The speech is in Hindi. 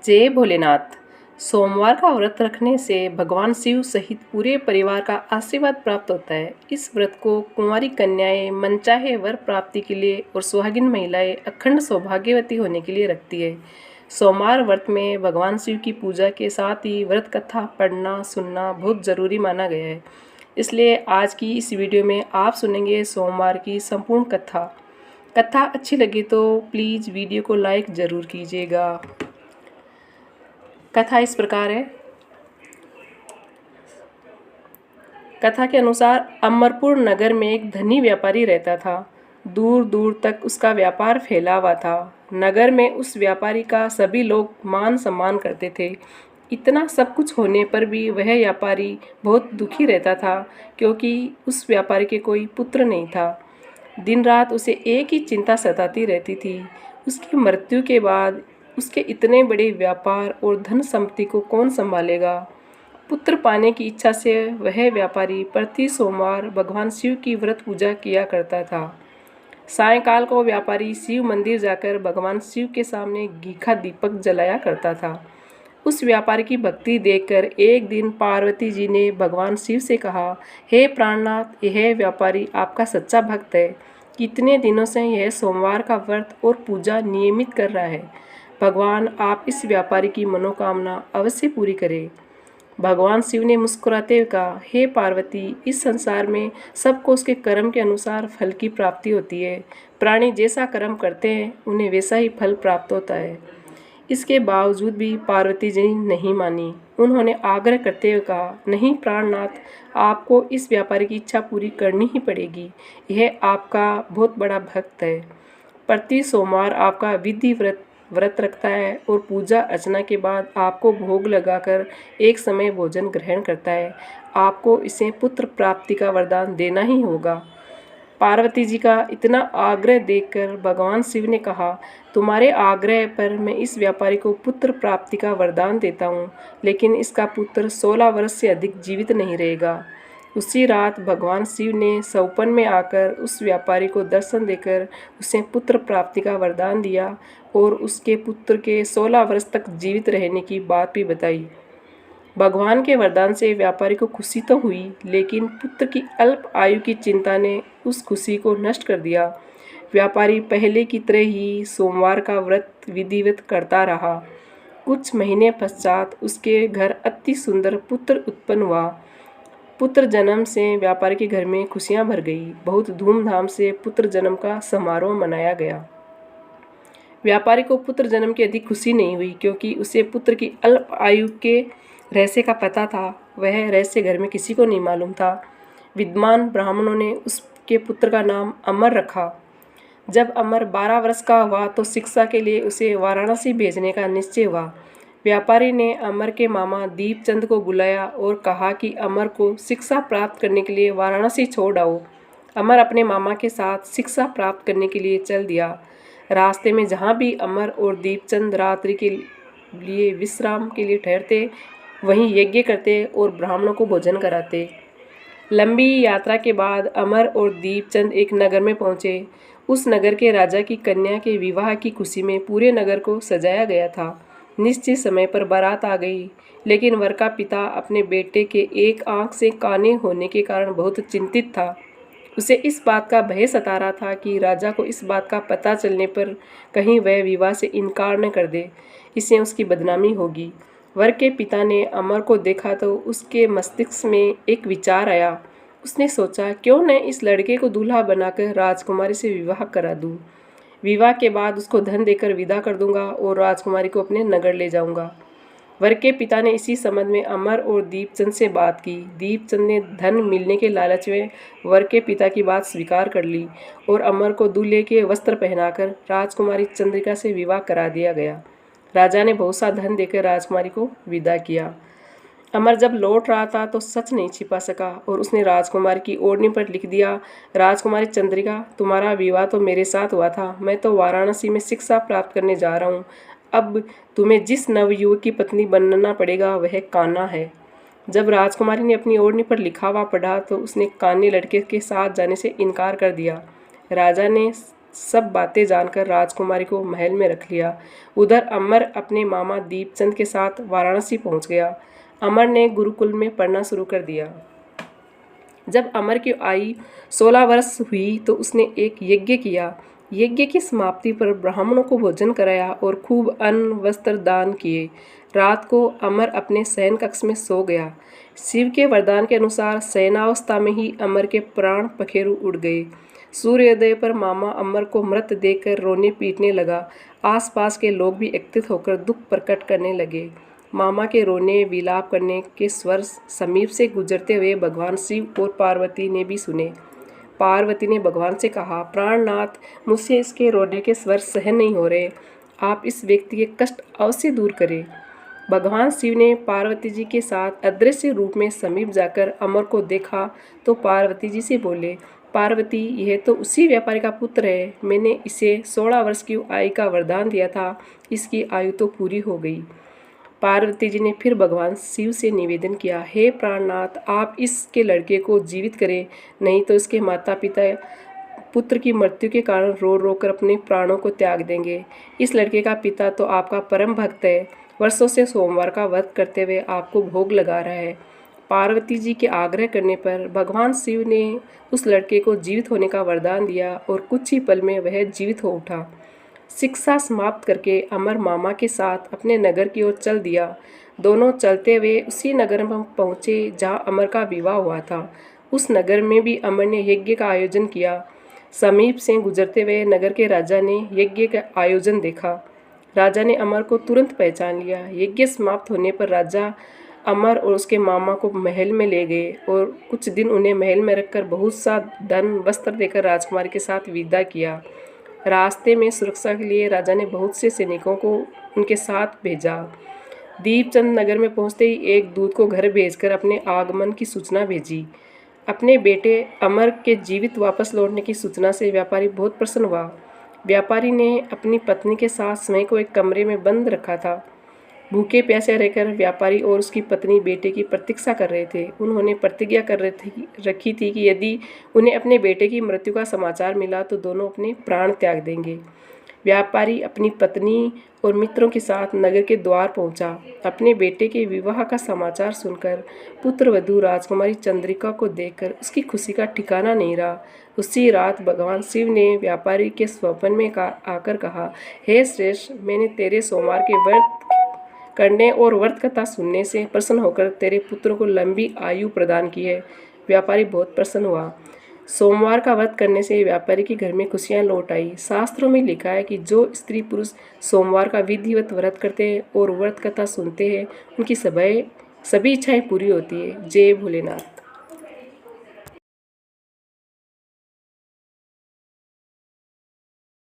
जय भोलेनाथ। सोमवार का व्रत रखने से भगवान शिव सहित पूरे परिवार का आशीर्वाद प्राप्त होता है। इस व्रत को कुंवारी कन्याएं मनचाहे वर प्राप्ति के लिए और सुहागिन महिलाएं अखंड सौभाग्यवती होने के लिए रखती है। सोमवार व्रत में भगवान शिव की पूजा के साथ ही व्रत कथा पढ़ना सुनना बहुत ज़रूरी माना गया है। इसलिए आज की इस वीडियो में आप सुनेंगे सोमवार की संपूर्ण कथा। कथा अच्छी लगी तो प्लीज़ वीडियो को लाइक ज़रूर कीजिएगा। कथा इस प्रकार है। कथा के अनुसार अमरपुर नगर में एक धनी व्यापारी रहता था। दूर दूर तक उसका व्यापार फैला हुआ था। नगर में उस व्यापारी का सभी लोग मान सम्मान करते थे। इतना सब कुछ होने पर भी वह व्यापारी बहुत दुखी रहता था, क्योंकि उस व्यापारी के कोई पुत्र नहीं था। दिन रात उसे एक ही चिंता सताती रहती थी, उसकी मृत्यु के बाद उसके इतने बड़े व्यापार और धन संपत्ति को कौन संभालेगा। पुत्र पाने की इच्छा से वह व्यापारी प्रति सोमवार भगवान शिव की व्रत पूजा किया करता था। सायंकाल को व्यापारी शिव मंदिर जाकर भगवान शिव के सामने घी का दीपक जलाया करता था। उस व्यापारी की भक्ति देखकर एक दिन पार्वती जी ने भगवान शिव से कहा, हे प्राणनाथ, यह व्यापारी आपका सच्चा भक्त है। कितने दिनों से यह सोमवार का व्रत और पूजा नियमित कर रहा है। भगवान आप इस व्यापारी की मनोकामना अवश्य पूरी करें। भगवान शिव ने मुस्कुराते हुए कहा, हे पार्वती, इस संसार में सबको उसके कर्म के अनुसार फल की प्राप्ति होती है। प्राणी जैसा कर्म करते हैं उन्हें वैसा ही फल प्राप्त होता है। इसके बावजूद भी पार्वती जी नहीं मानी। उन्होंने आग्रह करते हुए कहा, नहीं प्राणनाथ, आपको इस व्यापारी की इच्छा पूरी करनी ही पड़ेगी। यह आपका बहुत बड़ा भक्त है। प्रति सोमवार आपका विधि व्रत रखता है और पूजा अर्चना के बाद आपको भोग लगाकर एक समय भोजन ग्रहण करता है। आपको इसे पुत्र प्राप्ति का वरदान देना ही होगा। पार्वती जी का इतना आग्रह देखकर भगवान शिव ने कहा, तुम्हारे आग्रह पर मैं इस व्यापारी को पुत्र प्राप्ति का वरदान देता हूँ, लेकिन इसका पुत्र 16 वर्ष से अधिक जीवित नहीं रहेगा। उसी रात भगवान शिव ने सौपन में आकर उस व्यापारी को दर्शन देकर उसे पुत्र प्राप्ति का वरदान दिया और उसके पुत्र के 16 वर्ष तक जीवित रहने की बात भी बताई। भगवान के वरदान से व्यापारी को खुशी तो हुई, लेकिन पुत्र की अल्प आयु की चिंता ने उस खुशी को नष्ट कर दिया। व्यापारी पहले की तरह ही सोमवार का व्रत विधिवत करता रहा। कुछ महीने पश्चात उसके घर अति सुंदर पुत्र उत्पन्न हुआ। पुत्र जन्म से व्यापारी के घर में खुशियां भर गई। बहुत धूमधाम से पुत्र जन्म का समारोह मनाया गया। व्यापारी को पुत्र जन्म की अधिक खुशी नहीं हुई, क्योंकि उसे पुत्र की अल्प आयु के रहस्य का पता था। वह रहस्य घर में किसी को नहीं मालूम था। विद्वान ब्राह्मणों ने उसके पुत्र का नाम अमर रखा। जब अमर 12 वर्ष का हुआ तो शिक्षा के लिए उसे वाराणसी भेजने का निश्चय हुआ। व्यापारी ने अमर के मामा दीपचंद को बुलाया और कहा कि अमर को शिक्षा प्राप्त करने के लिए वाराणसी छोड़ आओ। अमर अपने मामा के साथ शिक्षा प्राप्त करने के लिए चल दिया। रास्ते में जहाँ भी अमर और दीपचंद रात्रि के लिए विश्राम के लिए ठहरते, वहीं यज्ञ करते और ब्राह्मणों को भोजन कराते। लंबी यात्रा के बाद अमर और दीपचंद एक नगर में पहुँचे। उस नगर के राजा की कन्या के विवाह की खुशी में पूरे नगर को सजाया गया था। निश्चित समय पर बारात आ गई, लेकिन वर का पिता अपने बेटे के एक आंख से काने होने के कारण बहुत चिंतित था। उसे इस बात का भय सता रहा था कि राजा को इस बात का पता चलने पर कहीं वह विवाह से इनकार न कर दे, इससे उसकी बदनामी होगी। वर के पिता ने अमर को देखा तो उसके मस्तिष्क में एक विचार आया। उसने सोचा, क्यों न इस लड़के को दूल्हा बनाकर राजकुमारी से विवाह करा दूँ। विवाह के बाद उसको धन देकर विदा कर दूंगा और राजकुमारी को अपने नगर ले जाऊंगा। वर के पिता ने इसी संबंध में अमर और दीपचंद से बात की। दीपचंद ने धन मिलने के लालच में वर के पिता की बात स्वीकार कर ली और अमर को दूल्हे के वस्त्र पहनाकर राजकुमारी चंद्रिका से विवाह करा दिया गया। राजा ने बहुत सा धन देकर राजकुमारी को विदा किया। अमर जब लौट रहा था तो सच नहीं छिपा सका और उसने राजकुमारी की ओढ़नी पर लिख दिया, राजकुमारी चंद्रिका, तुम्हारा विवाह तो मेरे साथ हुआ था। मैं तो वाराणसी में शिक्षा प्राप्त करने जा रहा हूँ। अब तुम्हें जिस नवयुवक की पत्नी बनना पड़ेगा वह कान्हा है। जब राजकुमारी ने अपनी ओढ़नी पर लिखा हुआ पढ़ा तो उसने कान्हे लड़के के साथ जाने से इनकार कर दिया। राजा ने सब बातें जानकर राजकुमारी को महल में रख लिया। उधर अमर अपने मामा दीपचंद के साथ वाराणसी पहुंच गया। अमर ने गुरुकुल में पढ़ना शुरू कर दिया। जब अमर की आयु 16 वर्ष हुई तो उसने एक यज्ञ किया। यज्ञ की समाप्ति पर ब्राह्मणों को भोजन कराया और खूब अन्न वस्त्र दान किए। रात को अमर अपने शयन कक्ष में सो गया। शिव के वरदान के अनुसार शयनावस्था में ही अमर के प्राण पखेरु उड़ गए। सूर्योदय पर मामा अमर को मृत देखकर रोने पीटने लगा। आसपास के लोग भी एकत्रित होकर दुख प्रकट करने लगे। मामा के रोने विलाप करने के स्वर समीप से गुजरते हुए भगवान शिव और पार्वती ने भी सुने। पार्वती ने भगवान से कहा, प्राणनाथ, मुझसे इसके रोने के स्वर सहन नहीं हो रहे, आप इस व्यक्ति के कष्ट अवश्य दूर करें। भगवान शिव ने पार्वती जी के साथ अदृश्य रूप में समीप जाकर अमर को देखा तो पार्वती जी से बोले, पार्वती, यह तो उसी व्यापारी का पुत्र है। मैंने इसे 16 वर्ष की आयु का वरदान दिया था, इसकी आयु तो पूरी हो गई। पार्वती जी ने फिर भगवान शिव से निवेदन किया, हे प्राणनाथ, आप इसके लड़के को जीवित करें, नहीं तो इसके माता पिता पुत्र की मृत्यु के कारण रो रो कर अपने प्राणों को त्याग देंगे। इस लड़के का पिता तो आपका परम भक्त है, वर्षों से सोमवार का व्रत करते हुए आपको भोग लगा रहा है। पार्वती जी के आग्रह करने पर भगवान शिव ने उस लड़के को जीवित होने का वरदान दिया और कुछ ही पल में वह जीवित हो उठा। शिक्षा समाप्त करके अमर मामा के साथ अपने नगर की ओर चल दिया। दोनों चलते हुए उसी नगर में पहुँचे जहाँ अमर का विवाह हुआ था। उस नगर में भी अमर ने यज्ञ का आयोजन किया। समीप से गुजरते हुए नगर के राजा ने यज्ञ का आयोजन देखा। राजा ने अमर को तुरंत पहचान लिया। यज्ञ समाप्त होने पर राजा अमर और उसके मामा को महल में ले गए और कुछ दिन उन्हें महल में रखकर बहुत सा धन वस्त्र देकर राजकुमारी के साथ विदा किया। रास्ते में सुरक्षा के लिए राजा ने बहुत से सैनिकों को उनके साथ भेजा। दीपचंद नगर में पहुंचते ही एक दूत को घर भेजकर अपने आगमन की सूचना भेजी। अपने बेटे अमर के जीवित वापस लौटने की सूचना से व्यापारी बहुत प्रसन्न हुआ। व्यापारी ने अपनी पत्नी के साथ स्वयं को एक कमरे में बंद रखा था। भूखे प्यासे रहकर व्यापारी और उसकी पत्नी बेटे की प्रतीक्षा कर रहे थे। उन्होंने प्रतिज्ञा कर रखी थी कि यदि उन्हें अपने बेटे की मृत्यु का समाचार मिला तो दोनों अपने प्राण त्याग देंगे। व्यापारी अपनी पत्नी और मित्रों के साथ नगर के द्वार पहुंचा। अपने बेटे के विवाह का समाचार सुनकर पुत्रवधू राजकुमारी चंद्रिका को देखकर उसकी खुशी का ठिकाना नहीं रहा। उसी रात भगवान शिव ने व्यापारी के स्वप्न में आकर कहा, हे श्रेष्ठ, मैंने तेरे सोमवार के व्रत करने और व्रत कथा सुनने से प्रसन्न होकर तेरे पुत्र को लंबी आयु प्रदान की है। व्यापारी बहुत प्रसन्न हुआ। सोमवार का व्रत करने से व्यापारी के घर में खुशियां लौट आई। शास्त्रों में लिखा है कि जो स्त्री पुरुष सोमवार का विधिवत व्रत करते हैं और व्रत कथा सुनते हैं, उनकी सभी इच्छाएं पूरी होती है। जय भोलेनाथ।